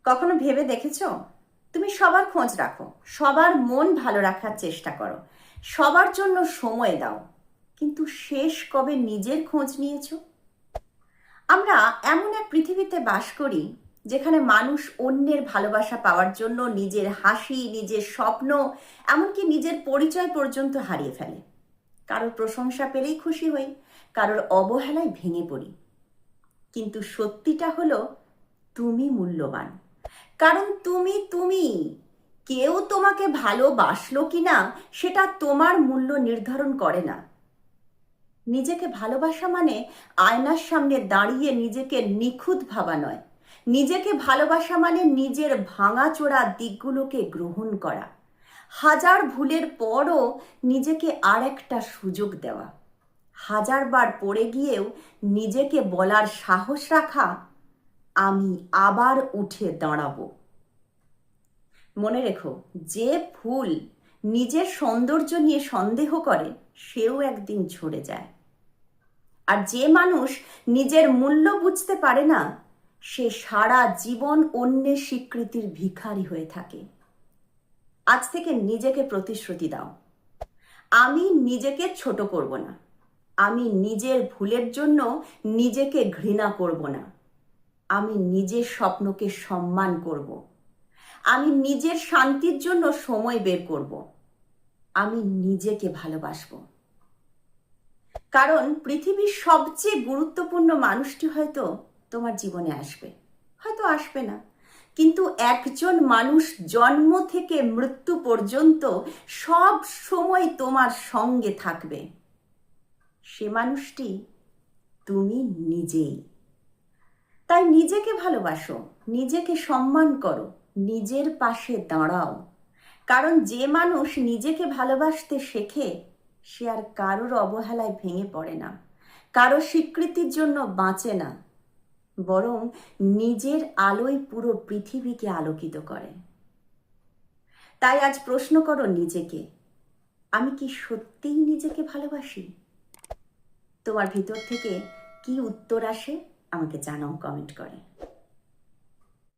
কখনো ভেবে দেখেছো? তুমি সবার খোঁজ রাখো, সবার মন ভালো রাখার চেষ্টা করো, সবার জন্য সময় দাও, কিন্তু শেষ কবে নিজের খোঁজ নিয়েছো? আমরা এমন এক পৃথিবীতে বাস করি যেখানে মানুষ অন্যের ভালোবাসা পাওয়ার জন্য নিজের হাসি, নিজের স্বপ্ন, এমনকি নিজের পরিচয় পর্যন্ত হারিয়ে ফেলে। কারোর প্রশংসা পেলেই খুশি হই, কারোর অবহেলায় ভেঙে পড়ি। কিন্তু সত্যিটা হলো, তুমি মূল্যবান, কারণ তুমি কেউ তোমাকে ভালোবাসলো কিনা সেটা তোমার মূল্য নির্ধারণ করে না। নিজেকে ভালোবাসা মানে আয়নার সামনে দাঁড়িয়ে নিজেকে নিখুঁত ভাবা নয়। নিজেকে ভালোবাসা মানে নিজের ভাঙাচোরা দিকগুলোকে গ্রহণ করা, হাজার ভুলের পরও নিজেকে আর একটা সুযোগ দেওয়া, হাজারবার পড়ে গিয়েও নিজেকে বলার সাহস রাখা, আমি আবার উঠে দাঁড়াবো। মনে রেখো, যে ফুল নিজের সৌন্দর্য নিয়ে সন্দেহ করে সেও একদিন ঝরে যায়। আর যে মানুষ নিজের মূল্য বুঝতে পারে না, সে সারা জীবন অন্যের স্বীকৃতির ভিখারি হয়ে থাকে। আজ থেকে নিজেকে প্রতিশ্রুতি দাও, আমি নিজেকে ছোট করব না, আমি নিজের ভুলের জন্য নিজেকে ঘৃণা করব না, আমি নিজের স্বপ্নকে সম্মান করব, আমি নিজের শান্তির জন্য সময় বের করব, আমি নিজেকে ভালোবাসবো। কারণ পৃথিবীর সবচেয়ে গুরুত্বপূর্ণ মানুষটি হয়তো তোমার জীবনে আসবে, হয়তো আসবে না, কিন্তু একজন মানুষ জন্ম থেকে মৃত্যু পর্যন্ত সব সময় তোমার সঙ্গে থাকবে। সে মানুষটি তুমি নিজেই। তাই নিজেকে ভালোবাসো, নিজেকে সম্মান করো, নিজের পাশে দাঁড়াও। কারণ যে মানুষ নিজেকে ভালোবাসতে শেখে, সে আর কারোর অবহেলায় ভেঙে পড়ে না, কারো স্বীকৃতির জন্য বাঁচে না, বরং নিজের আলোয় পুরো পৃথিবীকে আলোকিত করে। তাই আজ প্রশ্ন করো নিজেকে, আমি কি সত্যিই নিজেকে ভালোবাসি? তোমার ভিতর থেকে কি উত্তর আসে আমাকে জানাও কমেন্ট করে।